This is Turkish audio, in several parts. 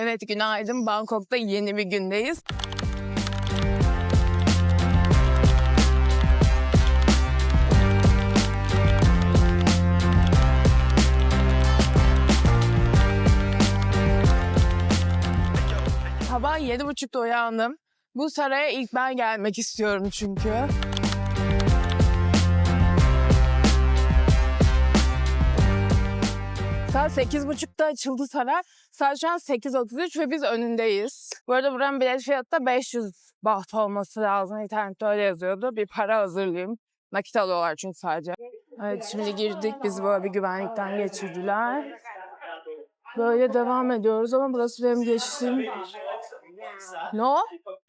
Evet, günaydın. Bangkok'ta yeni bir gündeyiz. Sabah 7.30'da uyandım. Bu saraya ilk ben gelmek istiyorum çünkü. Saat 8.30'da açıldı saray. Saat şu an 8.33 ve biz önündeyiz. Bu arada buranın bilet fiyatı da 500 baht olması lazım. İnternette öyle yazıyordu. Bir para hazırlayayım. Nakit alıyorlar çünkü sadece. Evet, şimdi girdik. Bizi böyle bir güvenlikten geçirdiler. Böyle devam ediyoruz ama burası benim geçtiğim... No?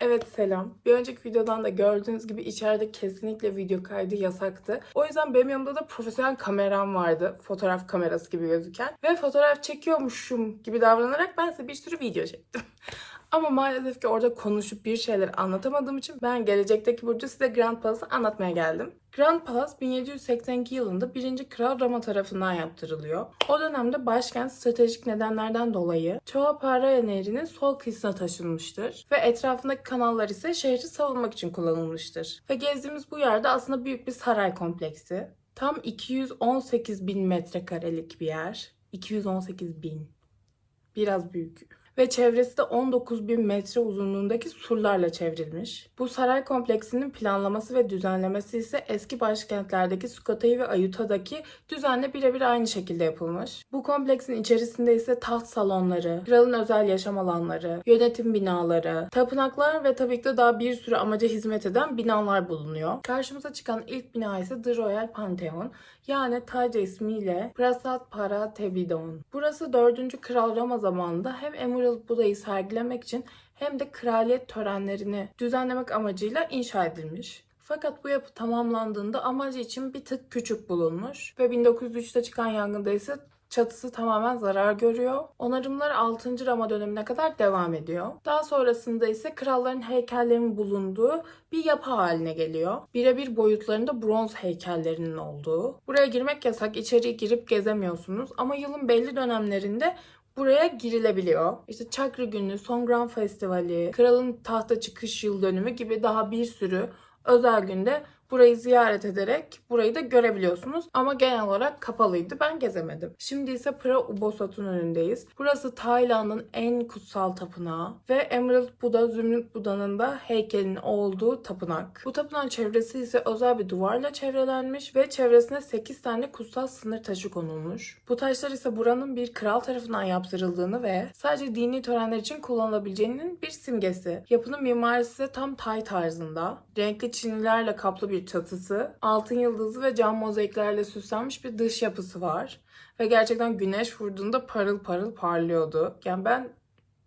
Evet, selam. Bir önceki videodan da gördüğünüz gibi içeride kesinlikle video kaydı yasaktı. O yüzden benim yanımda da profesyonel kameram vardı. Fotoğraf kamerası gibi gözüken. Ve fotoğraf çekiyormuşum gibi davranarak ben size bir sürü video çektim. Ama maalesef ki orada konuşup bir şeyler anlatamadığım için ben gelecekteki burcu size Grand Palace'ı anlatmaya geldim. Grand Palace 1782 yılında 1. Kral Rama tarafından yaptırılıyor. O dönemde başkent stratejik nedenlerden dolayı Chao Phraya Nehri'nin sol kıyısına taşınmıştır. Ve etrafındaki kanallar ise şehri savunmak için kullanılmıştır. Ve gezdiğimiz bu yerde aslında büyük bir saray kompleksi. Tam 218 bin metrekarelik bir yer. 218 bin. Biraz büyük. Ve çevresi de 19 bin metre uzunluğundaki surlarla çevrilmiş. Bu saray kompleksinin planlaması ve düzenlemesi ise eski başkentlerdeki Sukhothai ve Ayuttha'daki düzenle birebir aynı şekilde yapılmış. Bu kompleksin içerisinde ise taht salonları, kralın özel yaşam alanları, yönetim binaları, tapınaklar ve tabii ki de daha bir sürü amaca hizmet eden binalar bulunuyor. Karşımıza çıkan ilk bina ise The Royal Pantheon, yani Tayca ismiyle Prasat Paratebidon. Burası 4. Kral Rama zamanında hem Emerald Buda'yı sergilemek için hem de kraliyet törenlerini düzenlemek amacıyla inşa edilmiş. Fakat bu yapı tamamlandığında amacı için bir tık küçük bulunmuş ve 1903'te çıkan yangında ise çatısı tamamen zarar görüyor. Onarımlar 6. Rama dönemine kadar devam ediyor. Daha sonrasında ise kralların heykellerinin bulunduğu bir yapı haline geliyor. Birebir boyutlarında bronz heykellerinin olduğu. Buraya girmek yasak, içeri girip gezemiyorsunuz ama yılın belli dönemlerinde buraya girilebiliyor. İşte Çakra Günü, Songkran Festivali, Kralın tahta çıkış yıl dönümü gibi daha bir sürü özel günde burayı ziyaret ederek burayı da görebiliyorsunuz. Ama genel olarak kapalıydı. Ben gezemedim. Şimdi ise Phra Ubosat'ın önündeyiz. Burası Tayland'ın en kutsal tapınağı ve Emerald Buda, Zümrüt Buda'nın da heykelinin olduğu tapınak. Bu tapınağın çevresi ise özel bir duvarla çevrelenmiş ve çevresine 8 tane kutsal sınır taşı konulmuş. Bu taşlar ise buranın bir kral tarafından yaptırıldığını ve sadece dini törenler için kullanılabileceğinin bir simgesi. Yapının mimarisi ise tam Tay tarzında. Renkli çinilerle kaplı bir çatısı, altın yıldızı ve cam mozaiklerle süslenmiş bir dış yapısı var. Ve gerçekten güneş vurduğunda parıl parıl parlıyordu. Yani ben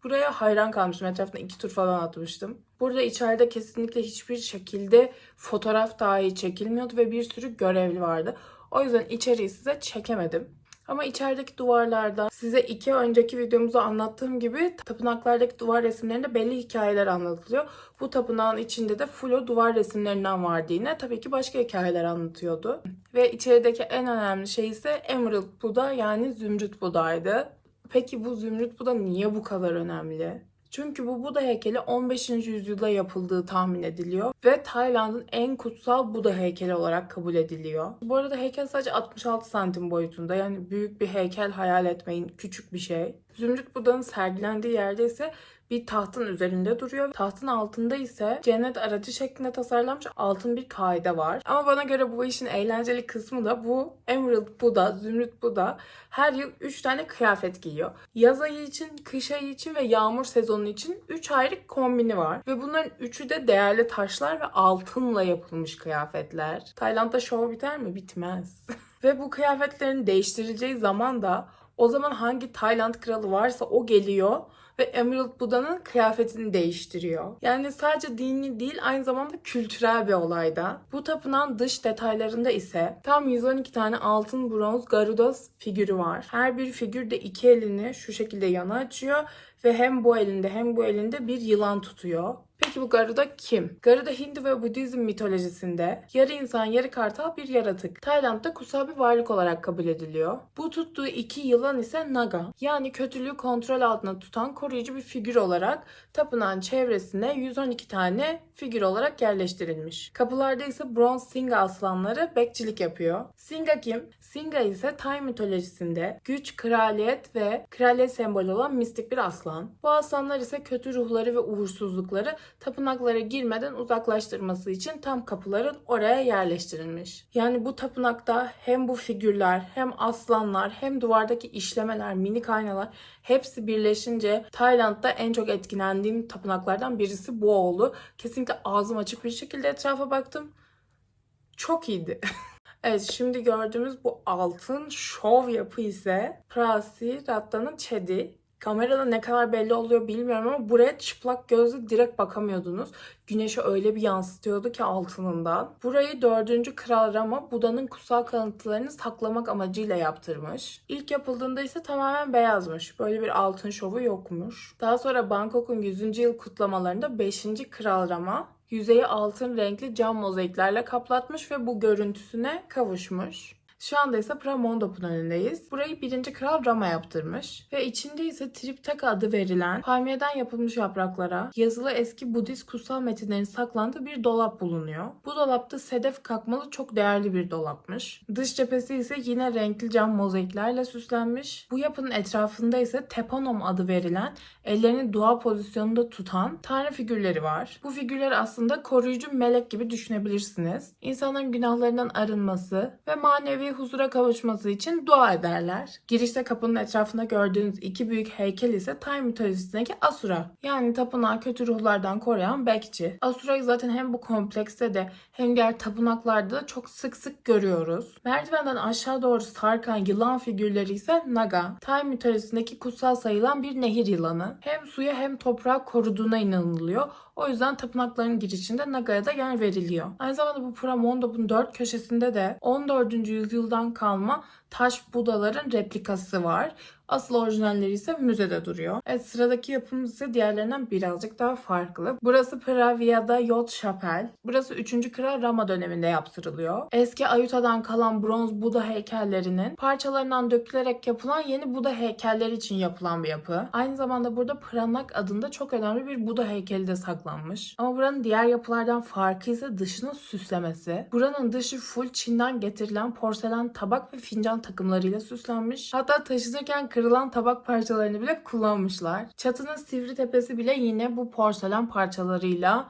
buraya hayran kalmıştım. Etrafında 2 tur falan atmıştım. Burada içeride kesinlikle hiçbir şekilde fotoğraf dahi çekilmiyordu ve bir sürü görevli vardı. O yüzden içeriği size çekemedim. Ama içerideki duvarlarda size 2 önceki videomuzda anlattığım gibi tapınaklardaki duvar resimlerinde belli hikayeler anlatılıyor. Bu tapınağın içinde de full o duvar resimlerinden vardı yine. Tabii ki başka hikayeler anlatıyordu. Ve içerideki en önemli şey ise Emerald Buda, yani Zümrüt Buda'ydı. Peki bu Zümrüt Buda niye bu kadar önemli? Çünkü bu Buda heykeli 15. yüzyılda yapıldığı tahmin ediliyor ve Tayland'ın en kutsal Buda heykeli olarak kabul ediliyor. Bu arada heykel sadece 66 santim boyutunda, yani büyük bir heykel hayal etmeyin, küçük bir şey. Zümrüt Buda'nın sergilendiği yerde ise bir tahtın üzerinde duruyor. Tahtın altında ise cennet aracı şeklinde tasarlanmış altın bir kaide var. Ama bana göre bu işin eğlenceli kısmı da bu: Emerald Buda, Zümrüt Buda her yıl 3 tane kıyafet giyiyor. Yaz ayı için, kış ayı için ve yağmur sezonu için 3 ayrı kombini var. Ve bunların üçü de değerli taşlar ve altınla yapılmış kıyafetler. Tayland'da şov biter mi? Bitmez. Ve bu kıyafetlerin değiştirileceği zaman da o zaman hangi Tayland kralı varsa o geliyor ve Emerald Buda'nın kıyafetini değiştiriyor. Yani sadece dini değil, aynı zamanda kültürel bir olay da. Bu tapınağın dış detaylarında ise tam 112 tane altın bronz Garuda figürü var. Her bir figür de 2 elini şu şekilde yana açıyor ve hem bu elinde hem bu elinde bir yılan tutuyor. Peki bu Garuda kim? Garuda Hindu ve Budizm mitolojisinde yarı insan yarı kartal bir yaratık. Tayland'da kutsal bir varlık olarak kabul ediliyor. Bu tuttuğu iki yılan ise Naga, yani kötülüğü kontrol altında tutan koruyucu bir figür olarak tapınağın çevresine 112 tane figür olarak yerleştirilmiş. Kapılarda ise bronz Singa aslanları bekçilik yapıyor. Singa kim? Singa ise Tay mitolojisinde güç, kraliyet ve kraliyet sembolü olan mistik bir aslan. Bu aslanlar ise kötü ruhları ve uğursuzlukları tapınaklara girmeden uzaklaştırması için tam kapıların oraya yerleştirilmiş. Yani bu tapınakta hem bu figürler, hem aslanlar, hem duvardaki işlemeler, minik aynalar hepsi birleşince Tayland'da en çok etkilendiğim tapınaklardan birisi bu oldu. Kesinlikle ağzım açık bir şekilde etrafa baktım. Çok iyiydi. Evet, şimdi gördüğümüz bu altın şov yapı ise Prasiratta'nın Çedi. Kamerada ne kadar belli oluyor bilmiyorum ama buraya çıplak gözle direkt bakamıyordunuz. Güneşi öyle bir yansıtıyordu ki altınından. Burayı 4. Kral Rama Buda'nın kutsal kalıntılarını saklamak amacıyla yaptırmış. İlk yapıldığında ise tamamen beyazmış. Böyle bir altın şovu yokmuş. Daha sonra Bangkok'un 100. yıl kutlamalarında 5. Kral Rama yüzeyi altın renkli cam mozaiklerle kaplatmış ve bu görüntüsüne kavuşmuş. Şu anda ise Pramondop'un önündeyiz. Burayı 1. Kral Rama yaptırmış. Ve içinde ise Triptaka adı verilen palmiyeden yapılmış yapraklara yazılı eski Budist kutsal metinlerin saklandığı bir dolap bulunuyor. Bu dolapta sedef kakmalı çok değerli bir dolapmış. Dış cephesi ise yine renkli cam mozaiklerle süslenmiş. Bu yapının etrafında ise Teponom adı verilen ellerini dua pozisyonunda tutan tanrı figürleri var. Bu figürler aslında koruyucu melek gibi düşünebilirsiniz. İnsanların günahlarından arınması ve manevi huzura kavuşması için dua ederler. Girişte kapının etrafında gördüğünüz iki büyük heykel ise Tay mitolojisindeki Asura. Yani tapınağı kötü ruhlardan koruyan bekçi. Asura'yı zaten hem bu komplekste de hem diğer tapınaklarda da çok sık sık görüyoruz. Merdivenden aşağı doğru sarkan yılan figürleri ise Naga. Tay mitolojisindeki kutsal sayılan bir nehir yılanı. Hem suya hem toprağı koruduğuna inanılıyor. O yüzden tapınakların girişinde Naga'ya da yer veriliyor. Aynı zamanda bu Pramondop'un 4 köşesinde de 14. yüzyıldan kalma taş Budaların replikası var. Asıl orijinalleri ise müzede duruyor. Evet, sıradaki yapımız ise diğerlerinden birazcık daha farklı. Burası Praviada Yot Chapel. Burası 3. Kral Rama döneminde yaptırılıyor. Eski Ayuttha'dan kalan bronz Buda heykellerinin parçalarından dökülerek yapılan yeni Buda heykelleri için yapılan bir yapı. Aynı zamanda burada Pranak adında çok önemli bir Buda heykeli de saklanmış. Ama buranın diğer yapılardan farkı ise dışının süslemesi. Buranın dışı full Çin'den getirilen porselen tabak ve fincan takımlarıyla süslenmiş. Hatta taşınırken kırılan tabak parçalarını bile kullanmışlar. Çatının sivri tepesi bile yine bu porselen parçalarıyla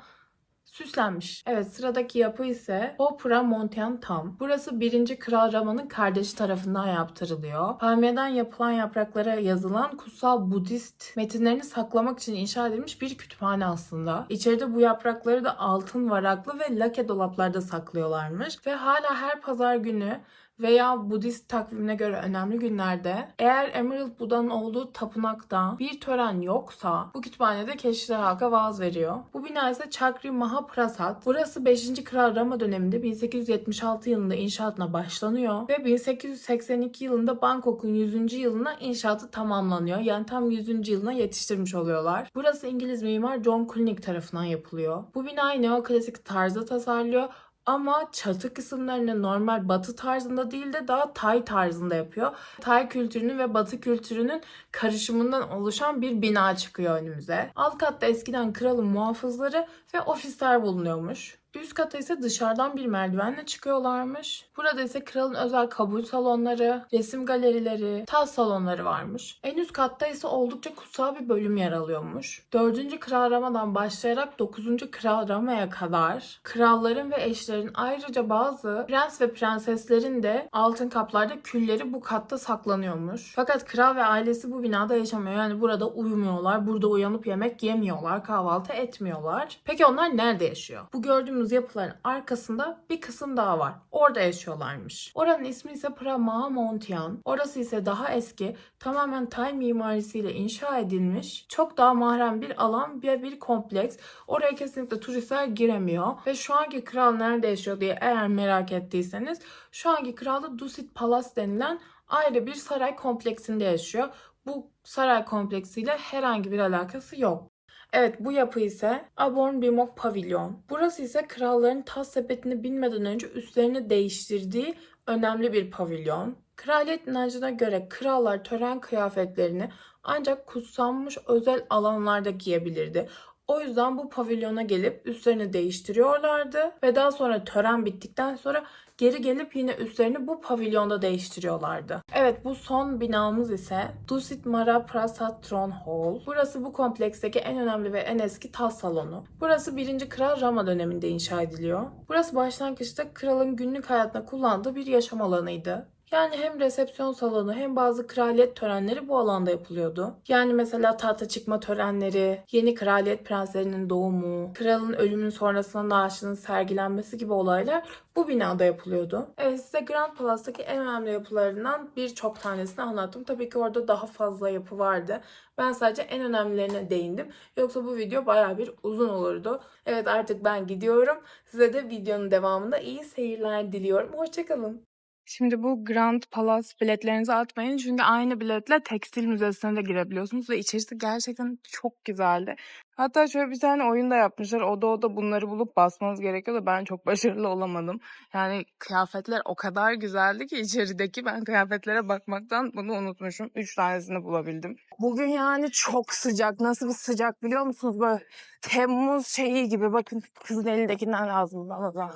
süslenmiş. Evet, sıradaki yapı ise Opera Montean Tam. Burası 1. Kral Rama'nın kardeşi tarafından yaptırılıyor. Palmiyeden yapılan yapraklara yazılan kutsal Budist metinlerini saklamak için inşa edilmiş bir kütüphane aslında. İçeride bu yaprakları da altın varaklı ve lake dolaplarda saklıyorlarmış. Ve hala her pazar günü veya Budist takvimine göre önemli günlerde eğer Emerald Buda'nın olduğu tapınakta bir tören yoksa bu kütüphanede keşişler halka vaaz veriyor. Bu bina ise Chakri Mahaprasad. Burası 5. Kral Rama döneminde 1876 yılında inşaatına başlanıyor ve 1882 yılında Bangkok'un 100. yılına inşaatı tamamlanıyor. Yani tam 100. yılına yetiştirmiş oluyorlar. Burası İngiliz mimar John Kulnick tarafından yapılıyor. Bu binayı neoklasik tarzda tasarlıyor. Ama çatı kısımlarını normal batı tarzında değil de daha Tay tarzında yapıyor. Tay kültürünün ve batı kültürünün karışımından oluşan bir bina çıkıyor önümüze. Alt katta eskiden kralın muhafızları ve ofisler bulunuyormuş. Üst kata ise dışarıdan bir merdivenle çıkıyorlarmış. Burada ise kralın özel kabul salonları, resim galerileri, tas salonları varmış. En üst katta ise oldukça kutsal bir bölüm yer alıyormuş. 4. Kral Rama'dan başlayarak 9. Kral Rama'ya kadar kralların ve eşlerin, ayrıca bazı prens ve prenseslerin de altın kaplarda külleri bu katta saklanıyormuş. Fakat kral ve ailesi bu binada yaşamıyor. Yani burada uyumuyorlar, burada uyanıp yemek yemiyorlar, kahvaltı etmiyorlar. Peki onlar nerede yaşıyor? Bu gördüğümüz yapıların arkasında bir kısım daha var. Orada yaşıyorlarmış. Oranın ismi ise Pramamontian. Orası ise daha eski, tamamen Tay mimarisiyle inşa edilmiş, çok daha mahrem bir alan ve bir kompleks. Oraya kesinlikle turistler giremiyor. Ve şu anki kral nerede yaşıyor diye eğer merak ettiyseniz, şu anki kral da Dusit Palace denilen ayrı bir saray kompleksinde yaşıyor. Bu saray kompleksiyle herhangi bir alakası yok. Evet, bu yapı ise Aborn Bimok Pavilyon. Burası ise kralların tas sepetini binmeden önce üstlerini değiştirdiği önemli bir pavilyon. Kraliyet inancına göre krallar tören kıyafetlerini ancak kutsanmış özel alanlarda giyebilirdi. O yüzden bu pavilyona gelip üstlerini değiştiriyorlardı ve daha sonra tören bittikten sonra geri gelip yine üstlerini bu pavilyonda değiştiriyorlardı. Evet, bu son binamız ise Dusit Mara Prasat Throne Hall. Burası bu kompleksteki en önemli ve en eski taht salonu. Burası 1. Kral Rama döneminde inşa ediliyor. Burası başlangıçta kralın günlük hayatında kullandığı bir yaşam alanıydı. Yani hem resepsiyon salonu hem bazı kraliyet törenleri bu alanda yapılıyordu. Yani mesela tahta çıkma törenleri, yeni kraliyet prenslerinin doğumu, kralın ölümünün sonrasında naaşının sergilenmesi gibi olaylar bu binada yapılıyordu. Evet, size Grand Palace'daki en önemli yapılarından birçok tanesini anlattım. Tabii ki orada daha fazla yapı vardı. Ben sadece en önemlilerine değindim. Yoksa bu video bayağı bir uzun olurdu. Evet, artık ben gidiyorum. Size de videonun devamında iyi seyirler diliyorum. Hoşçakalın. Şimdi bu Grand Palace biletlerinizi atmayın. Çünkü aynı biletle tekstil müzesine de girebiliyorsunuz. Ve içerisi gerçekten çok güzeldi. Hatta şöyle bir tane oyun da yapmışlar. Oda bunları bulup basmanız gerekiyor da ben çok başarılı olamadım. Yani kıyafetler o kadar güzeldi ki içerideki, ben kıyafetlere bakmaktan bunu unutmuşum. 3 tanesini bulabildim. Bugün yani çok sıcak. Nasıl bir sıcak biliyor musunuz? Böyle Temmuz şeyi gibi. Bakın, kızın elindekinden lazım bana da.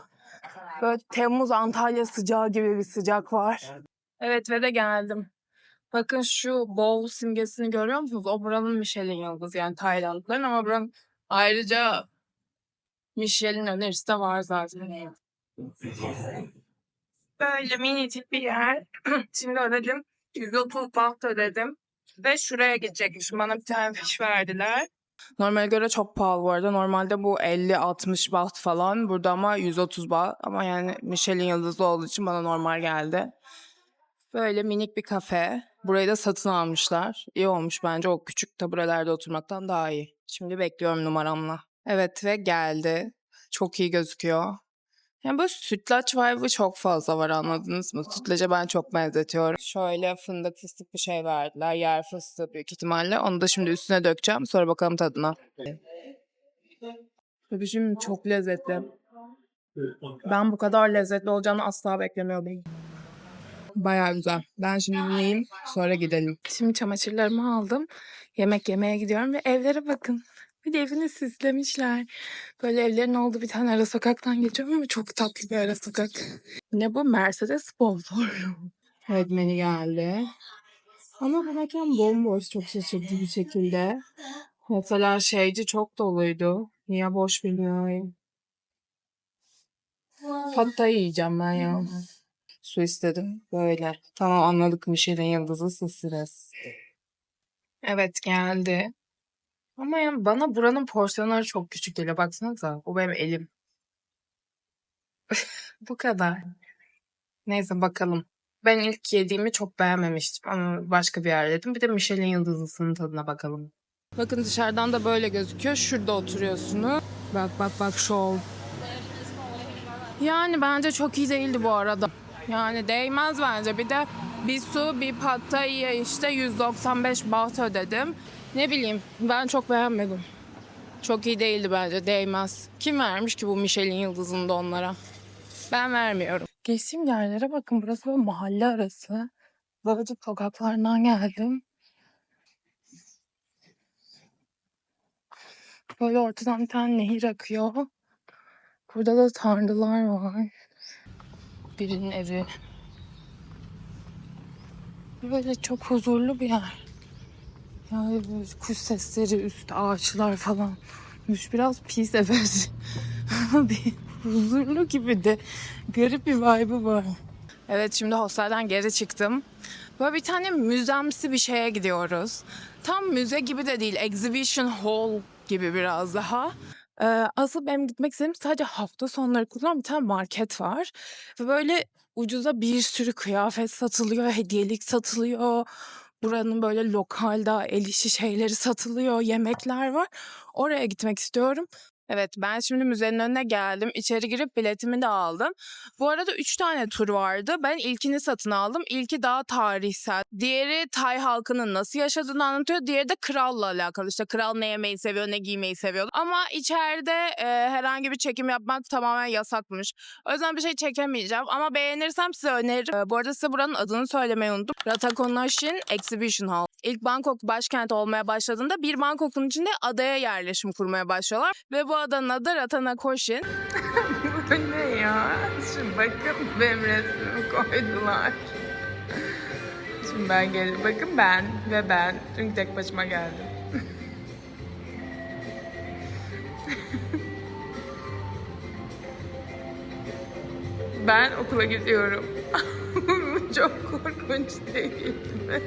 Böyle Temmuz Antalya sıcağı gibi bir sıcak var. Evet, ve de geldim. Bakın şu bowl simgesini görüyor musunuz? O buranın Michelin yıldızı, yani Taylandlıların, ama buranın ayrıca Michelin önerisi de var zaten. Böyle minicik bir yer. Şimdi ödedim. 130 baht ödedim. Ve şuraya gidecekmişim. Bana bir tane fiş verdiler. Normale göre çok pahalı bu arada. Normalde bu 50-60 baht falan. Burada ama 130 baht. Ama yani Michelin yıldızlı olduğu için bana normal geldi. Böyle minik bir kafe. Burayı da satın almışlar. İyi olmuş bence. O küçük taburelerde oturmaktan daha iyi. Şimdi bekliyorum numaramla. Evet, ve geldi. Çok iyi gözüküyor. Yani böyle sütlaç vibe'ı çok fazla var, anladınız mı? Sütlaca ben çok benzetiyorum. Şöyle fındık fıstık bir şey verdiler. Yer fıstığı büyük ihtimalle. Onu da şimdi üstüne dökeceğim. Sonra bakalım tadına. Bebişim çok lezzetli. Ben bu kadar lezzetli olacağını asla beklemiyordum. Bayağı güzel. Ben şimdi yiyeyim, sonra gidelim. Şimdi çamaşırlarımı aldım. Yemek yemeye gidiyorum ve evlere bakın. Bir de evini süslemişler. Böyle evlerin olduğu bir tane ara sokaktan geçiyorum ama çok tatlı bir ara sokak. Ne bu? Mercedes sponsor. Evet, menü geldi. Ama bu mekan bomboş, çok şaşırtıcı bir şekilde. Mesela şeyci çok doluydu. Niye boş bilmiyorum. Pad yiyeceğim ben ya. Su istedim. Böyle. Tamam, anladık, Michelin yıldızı sizsiniz. Evet, geldi. Ama yani bana buranın porsiyonları çok küçük geliyor. Baksanıza, bu benim elim. Bu kadar. Neyse, bakalım. Ben ilk yediğimi çok beğenmemiştim ama başka bir yer yedim. Bir de Michelin yıldızlısının tadına bakalım. Bakın, dışarıdan da böyle gözüküyor. Şurada oturuyorsunuz. Bak şov. Yani bence çok iyi değildi bu arada. Yani değmez bence. Bir de bir su, bir pad thai'ye işte 195 baht ödedim. Ne bileyim, ben çok beğenmedim. Çok iyi değildi bence, değmez. Kim vermiş ki bu Michelin yıldızını da onlara? Ben vermiyorum. Geçtiğim yerlere bakın, burası böyle mahalle arası. Babacık sokaklarından geldim. Böyle ortadan bir tane nehir akıyor. Burada da tanrılar var. Birinin evi. Böyle çok huzurlu bir yer. Yani böyle kuş sesleri, üst ağaçlar falan. Biraz pis, evet. Ama bir huzurlu gibi de garip bir vibe'ı var. Evet, şimdi hostelden geri çıktım. Böyle bir tane müzemsi bir şeye gidiyoruz. Tam müze gibi de değil, exhibition hall gibi biraz daha. Asıl benim gitmek istediğim, sadece hafta sonları kullanan bir tane market var. Ve böyle ucuza bir sürü kıyafet satılıyor, hediyelik satılıyor. Buranın böyle lokalda el işi şeyleri satılıyor, yemekler var. Oraya gitmek istiyorum. Evet, ben şimdi müzenin önüne geldim. İçeri girip biletimi de aldım. Bu arada 3 tane tur vardı. Ben ilkini satın aldım. İlki daha tarihsel. Diğeri Tay halkının nasıl yaşadığını anlatıyor. Diğeri de kralla alakalı. İşte kral ne yemeyi seviyor, ne giymeyi seviyor. Ama içeride herhangi bir çekim yapmak tamamen yasakmış. O yüzden bir şey çekemeyeceğim. Ama beğenirsem size öneririm. Bu arada size buranın adını söylemeyi unuttum. Ratakonashin Exhibition Hall. İlk Bangkok başkent olmaya başladığında bir Bangkok'un içinde adaya yerleşim kurmaya başlıyorlar. Ve bu adanın adı Rattanakosin. Bu ne ya? Şimdi bakın benim resmimi koydular. Şimdi ben geldim. Bakın ben ve ben. Çünkü tek başıma geldim. Ben okula gidiyorum. Çok korkunç değil mi?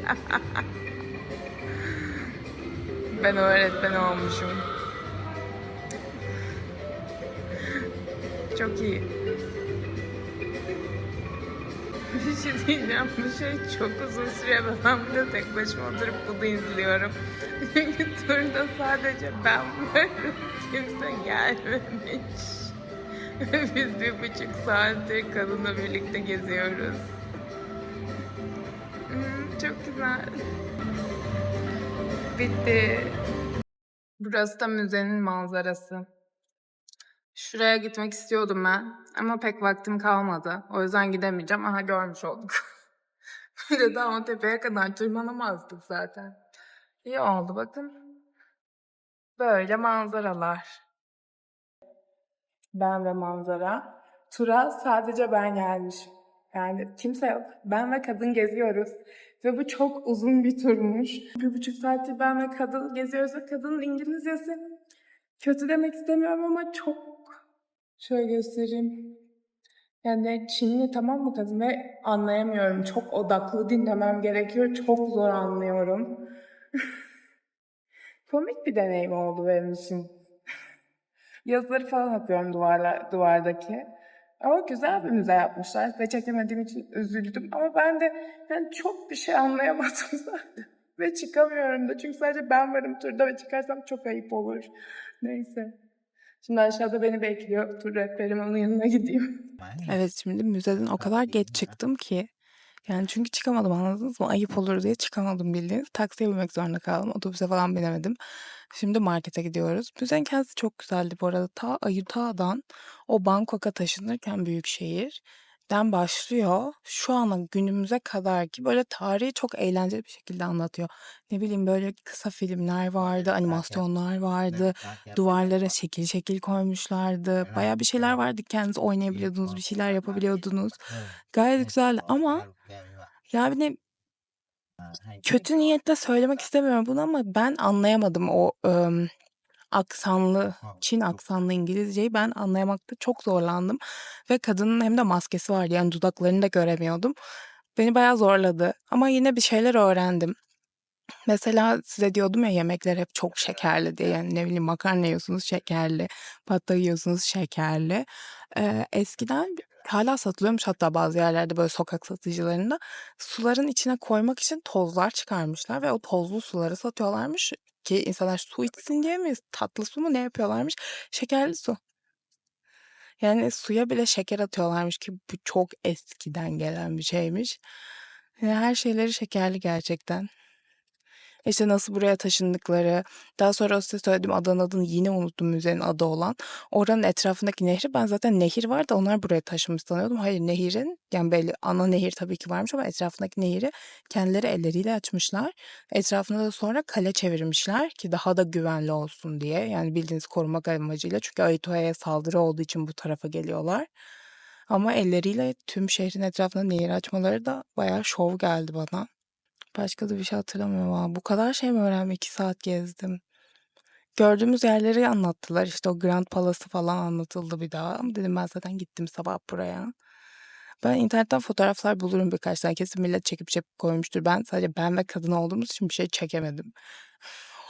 Ben öğretmen olmuşum. Çok iyi. Bir şey diyeceğim, bu şey çok uzun süre ben de tek başıma oturup bunu izliyorum. Çünkü turda sadece ben varım, kimse gelmemiş. Biz 1,5 saattir kadınla birlikte geziyoruz. Çok güzel. Bitti. Burası da müzenin manzarası. Şuraya gitmek istiyordum ben ama pek vaktim kalmadı. O yüzden gidemeyeceğim. Aha görmüş olduk. Böyle daha o tepeye kadar tırmanamazdık zaten. İyi oldu bakın. Böyle manzaralar. Ben ve manzara. Tura sadece ben gelmişim. Yani kimse yok. Ben ve kadın geziyoruz. Ve bu çok uzun bir turmuş. 1,5 saattir ben ve kadın geziyoruz ve kadının İngilizcesi kötü demek istemiyorum ama çok... Şöyle göstereyim. Yani Çinli tamam mı kadın ve anlayamıyorum. Çok odaklı dinlemem gerekiyor. Çok zor anlıyorum. Komik bir deneyim oldu benim için. Yazıları falan okuyorum duvardaki. Ama güzel bir müze yapmışlar ve çekemediğim için üzüldüm. Ama ben de yani çok bir şey anlayamadım zaten. Ve çıkamıyorum da çünkü sadece ben varım turda ve çıkarsam çok ayıp olur. Neyse. Şimdi aşağıda beni bekliyor. Tur rehberim, onun yanına gideyim. Evet, şimdi müzeden o kadar geç çıktım ki. Yani çünkü çıkamadım, anladınız mı? Ayıp olur diye çıkamadım bildiğiniz. Taksiye binmek zorunda kaldım. Otobüse falan binemedim. Şimdi markete gidiyoruz. Müzenin kendisi çok güzeldi bu arada. Ta Ayutthaya'dan o Bangkok'a taşınırken büyük şehirden başlıyor. Şu ana günümüze kadar ki böyle tarihi çok eğlenceli bir şekilde anlatıyor. Ne bileyim böyle kısa filmler vardı, animasyonlar vardı. Duvarlara şekil şekil koymuşlardı. Bayağı bir şeyler vardı. Kendiniz oynayabiliyordunuz, bir şeyler yapabiliyordunuz. Gayet güzel ama yani kötü niyetle söylemek istemiyorum bunu ama ben anlayamadım o aksanlı, Çin aksanlı İngilizceyi ben anlayamakta çok zorlandım. Ve kadının hem de maskesi vardı, yani dudaklarını da göremiyordum. Beni bayağı zorladı ama yine bir şeyler öğrendim. Mesela size diyordum ya yemekler hep çok şekerli diye, yani ne bileyim makarna yiyorsunuz şekerli, pasta yiyorsunuz şekerli. Eskiden hala satılıyormuş hatta bazı yerlerde böyle sokak satıcılarında suların içine koymak için tozlar çıkarmışlar ve o tozlu suları satıyorlarmış ki insanlar su içsin diye mi, tatlı su mu ne yapıyorlarmış, şekerli su. Yani suya bile şeker atıyorlarmış ki bu çok eskiden gelen bir şeymiş. Yani her şeyleri şekerli gerçekten. İşte nasıl buraya taşındıkları, daha sonra o size söylediğim adanın adını yine unuttum, müzenin adı olan. Oranın etrafındaki nehri, ben zaten nehir var da onlar buraya taşınmış sanıyordum. Hayır, nehirin yani belli ana nehir tabii ki varmış ama etrafındaki nehri kendileri elleriyle açmışlar. Etrafına da sonra kale çevirmişler ki daha da güvenli olsun diye. Yani bildiğiniz korumak amacıyla, çünkü Ayutthaya'ya saldırı olduğu için bu tarafa geliyorlar. Ama elleriyle tüm şehrin etrafına nehir açmaları da bayağı şov geldi bana. Başka da bir şey hatırlamıyorum ama bu kadar şey mi öğrendim? 2 saat gezdim. Gördüğümüz yerleri anlattılar. İşte o Grand Palace'ı falan anlatıldı bir daha. Ama dedim ben zaten gittim sabah buraya. Ben internetten fotoğraflar bulurum birkaç tane. Kesin millet çekip koymuştur. Sadece ben ve kadın olduğumuz için bir şey çekemedim.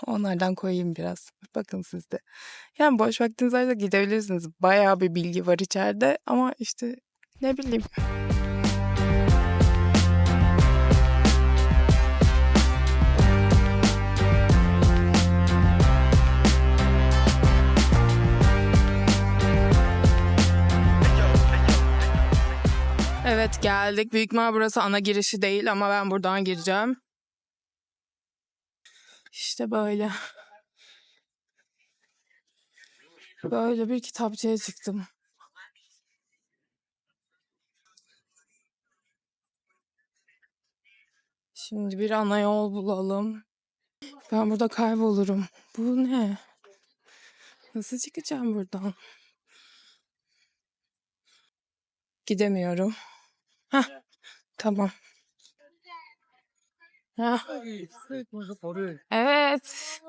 Onlardan koyayım biraz. Bakın siz de. Yani boş vaktiniz varsa gidebilirsiniz. Bayağı bir bilgi var içeride ama işte ne bileyim. Evet geldik. Büyük ihtimal burası ana girişi değil ama ben buradan gireceğim. İşte böyle. Böyle bir kitapçıya çıktım. Şimdi bir ana yol bulalım. Ben burada kaybolurum. Bu ne? Nasıl çıkacağım buradan? Gidemiyorum. Heh, tamam. Heh. Evet.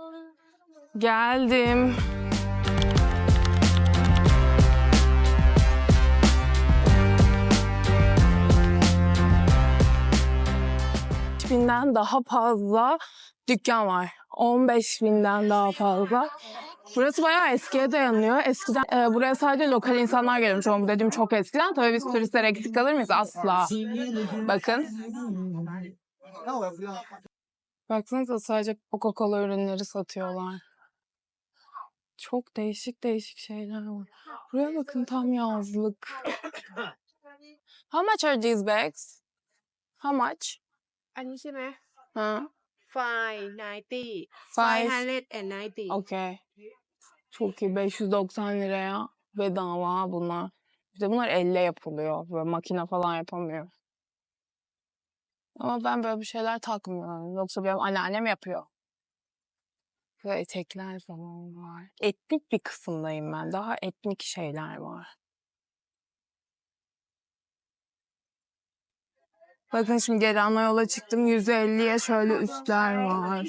Geldim. Binden daha fazla dükkan var. 15.000'den daha fazla. Burası bayağı eskiye dayanıyor. Eskiden buraya sadece lokal insanlar gelmiş. Ama bu dediğim çok eskiden. Tabii biz turistler eksik kalır mıyız? Asla. Bakın. Baksanıza sadece Coca-Cola ürünleri satıyorlar. Çok değişik değişik şeyler var. Buraya bakın tam yazlık. How much are these bags? How much? อันนี้ใช่ไหม Ha? 590 Five. 590 Okay. Çok iyi. 590 liraya bedava bunlar. Bir de bunlar elle yapılıyor. Böyle makine falan yapamıyor. Ama ben böyle bir şeyler takmıyorum. Yoksa benim anneannem yapıyor. Böyle etekler falan var. Etnik bir kısımdayım ben. Daha etnik şeyler var. Bakın şimdi geri ana yola çıktım. 150'ye şöyle üstler var.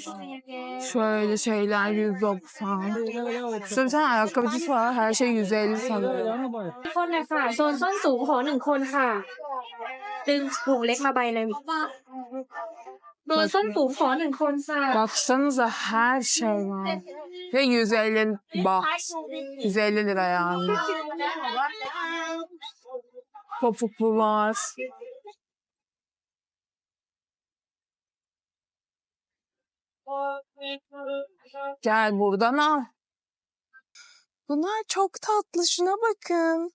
Şöyle şeyler 190. Şurada bir tane ayakkabıcısı var. Her şey 150 sanırım. คนนะคะโซนส้นสูงขอ1 คนค่ะ ดึงถุงเล็กมาใบหนึ่งโดนส้นสูงขอ1 คนค่ะ Baksanıza her şey var. Ve 150 baht. 150 lira yani. Topuklular. Gel buradan al. Bunlar çok tatlı. Şuna bakın.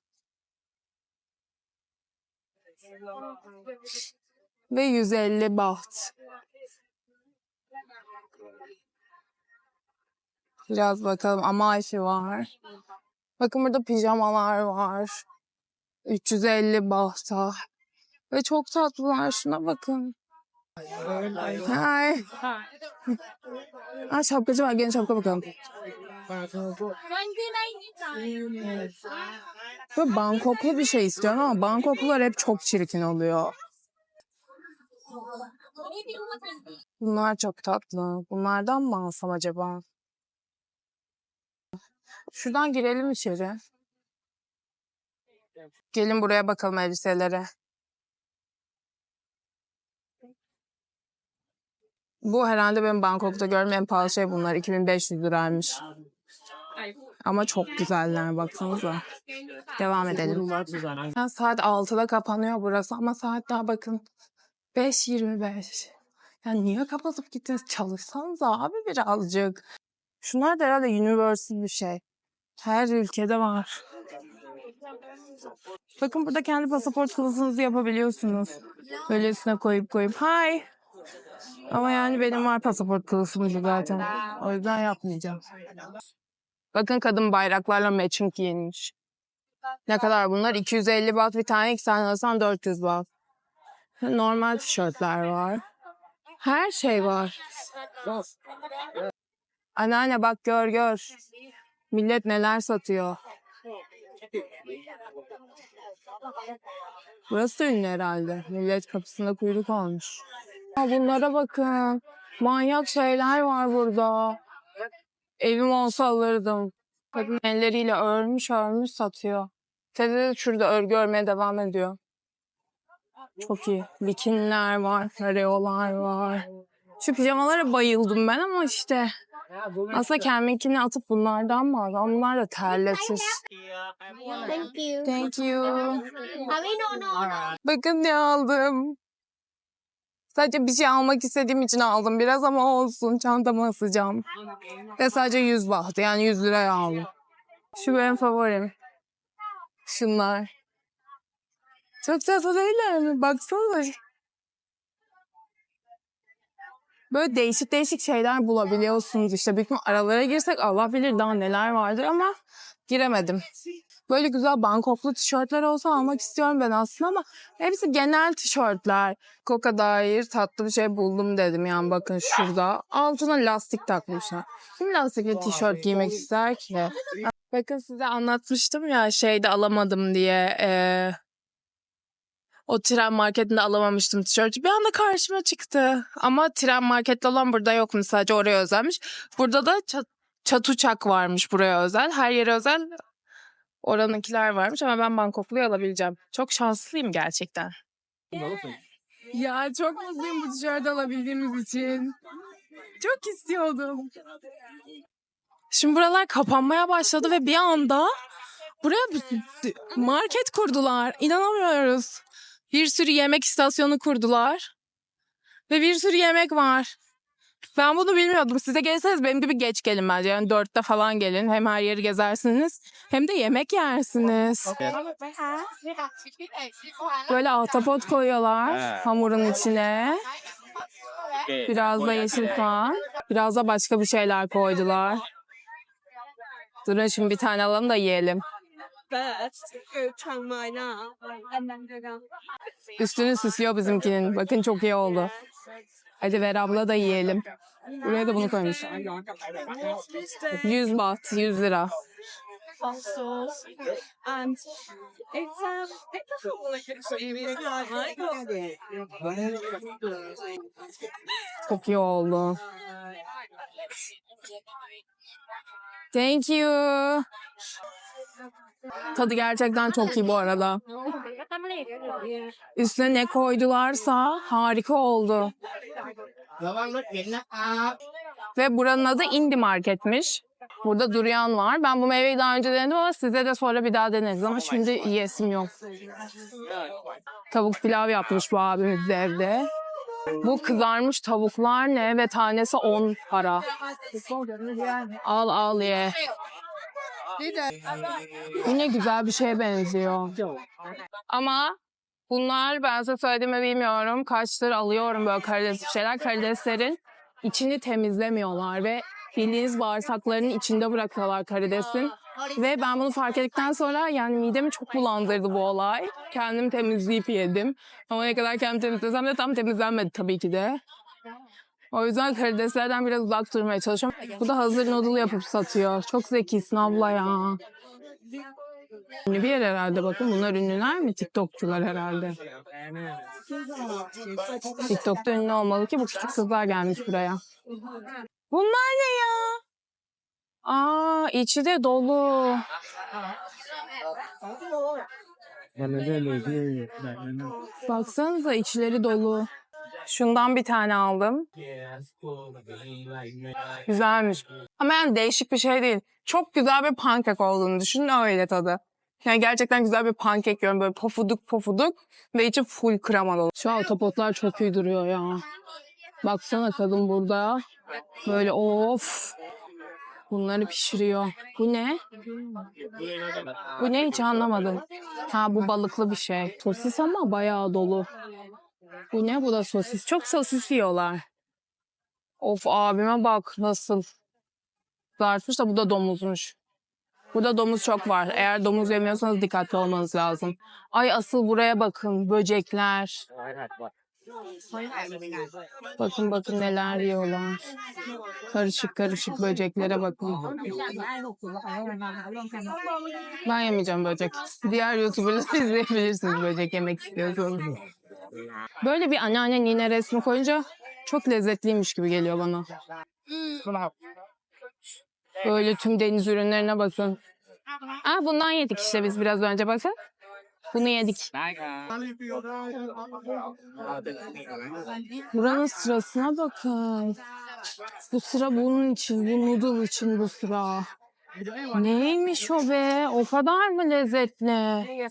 Ve 150 baht. Biraz bakalım. Amashi var. Bakın burada pijamalar var. 350 bahta. Ve çok tatlılar. Şuna bakın. Hi. Aa, şapkacı var. Gelin şapka bakalım. Böyle Bangkoklu bir şey istiyorum ama Bangkoklular hep çok çirkin oluyor. Bunlar çok tatlı. Bunlardan mı alsam acaba? Şuradan girelim içeri. Gelin buraya bakalım elbiselere. Bu herhalde benim Bangkok'ta gördüğüm en pahalı şey bunlar. 2500 liraymış. Ama çok güzeller baksanıza. Devam edelim. Saat 6'da kapanıyor burası ama saat daha bakın 5:25. Yani niye kapatıp gittiniz? Çalışsanıza abi birazcık. Şunlar da herhalde universal bir şey. Her ülkede var. Bakın burada kendi pasaport kılıfınızı yapabiliyorsunuz. Böyle üstüne koyup. Hi. Ama yani benim var pasaport kılıfım zaten. O yüzden yapmayacağım. Bakın kadın bayraklarla matching giyinmiş. Ne kadar bunlar? 250 baht bir tane, 2 tane alırsan 400 baht. Normal tişörtler var. Her şey var. Anneanne bak gör. Millet neler satıyor. Burası da ünlü herhalde. Millet kapısında kuyruk olmuş. Bunlara bakın. Manyak şeyler var burada. Evim olsa alırdım. Kadın elleriyle örmüş satıyor. Teyze de şurada örgü örmeye devam ediyor. Çok iyi. Bikiniler var, kareolar var. Şu pijamalara bayıldım ben ama işte aslında kendiminkini atıp bunlardan mı aldım? Bunlar da terletir. Thank you. Bakın ne aldım. Sadece bir şey almak istediğim için aldım biraz ama olsun. Çantama asacağım. Ve sadece 100 baht yani 100 liraya aldım. Şu benim favorim. Şunlar. Çok tatlı değiller mi? Baksana. Böyle değişik değişik şeyler bulabiliyorsunuz işte. Büyük ihtimal aralara girsek Allah bilir daha neler vardır ama giremedim. Böyle güzel Bangkoklu tişörtler olsa almak istiyorum ben aslında ama hepsi genel tişörtler. Coca dair tatlı bir şey buldum dedim yani bakın şurada. Altına lastik takmışlar. Kim lastikli tişört giymek ister ki? Bakın size anlatmıştım ya şeyde alamadım diye. O tren marketinde alamamıştım tişörtü. Bir anda karşıma çıktı. Ama tren markette olan burada yokmuş. Sadece oraya özelmiş. Burada da çatuçak varmış buraya özel. Her yere özel oranınkiler varmış ama ben Bangkoklu'yu alabileceğim. Çok şanslıyım gerçekten. Ya çok mutluyum bu tişörtü alabildiğimiz için. Çok istiyordum. Şimdi buralar kapanmaya başladı ve bir anda buraya market kurdular. İnanamıyoruz. Bir sürü yemek istasyonu kurdular. Ve bir sürü yemek var. Ben bunu bilmiyordum. Size gelirseniz benim gibi geç gelin bence. Yani 4'te falan gelin. Hem her yeri gezersiniz hem de yemek yersiniz. Böyle ahtapot koyuyorlar hamurun içine. Biraz da yeşil soğan. Biraz da başka bir şeyler koydular. Durun şimdi bir tane alalım da yiyelim. Üstünü süslüyor bizimkinin. Bakın çok iyi oldu. Hadi ver abla da yiyelim. Buraya da bunu koymuşlar. 100 baht, 100 lira. Çok iyi oldu. Thank you. Tadı gerçekten çok iyi bu arada. Üstüne ne koydularsa harika oldu. Ve buranın adı Indie Market'miş. Burada durian var. Ben bu meyveyi daha önce denedim ama size de sonra bir daha deneriz ama şimdi yiyesim yok. Tavuk pilav yapmış bu abimiz de evde. Bu kızarmış tavuklar ne ve tanesi 10 para. Al al ye. Yine güzel bir şeye benziyor. Ama bunlar ben size söylediğimi bilmiyorum. Kaçtır alıyorum böyle karides bir şeyler. Karideslerin içini temizlemiyorlar ve bildiğiniz bağırsaklarının içinde bırakıyorlar karidesin. Ve ben bunu fark ettikten sonra yani midemi çok bulandırdı bu olay. Kendim temizleyip yedim. Ama ne kadar kendim temizlesem de tam temizlenmedi tabii ki de. O yüzden karideslerden biraz uzak durmaya çalışıyorum. Bu da hazır noodle yapıp satıyor. Çok zekisin abla ya. Ünlü bir yer herhalde bakın. Bunlar ünlüler mi? TikTokçular herhalde. TikTok'ta ünlü olmalı ki bu küçük kızlar gelmiş buraya. Bunlar ne ya? Aa, içi de dolu. Baksanıza içleri dolu. Şundan bir tane aldım. Güzelmiş. Ama yani değişik bir şey değil. Çok güzel bir pankek olduğunu düşünün öyle tadı. Yani gerçekten güzel bir pankek yiyorum. Böyle pofuduk pofuduk ve içi full krema dolu. Şu ahtapotlar çok iyi duruyor ya. Baksana kadın burada. Böyle of. Bunları pişiriyor. Bu ne? Bu ne hiç anlamadım. Ha bu balıklı bir şey. Sosis ama bayağı dolu. Bu ne? Bu da sosis. Çok sosis yiyorlar. Of abime bak nasıl. Zartmış da bu da domuzmuş. Burada domuz çok var. Eğer domuz yemiyorsanız dikkatli olmanız lazım. Ay asıl buraya bakın. Böcekler. Bakın bakın neler yiyorlar. Karışık karışık böceklere bakın. Ben yemeyeceğim böcek. Diğer YouTuber'ları izleyebilirsiniz böcek yemek istiyorsanız. Böyle bir anneanne nine resmi koyunca çok lezzetliymiş gibi geliyor bana. Böyle tüm deniz ürünlerine bakın. Aa, bundan yedik işte biz biraz önce bakın. Bunu yedik. Buranın sırasına bakın. Bu sıra bunun için, bu noodle için bu sıra. Neymiş o be? O kadar mı lezzetli?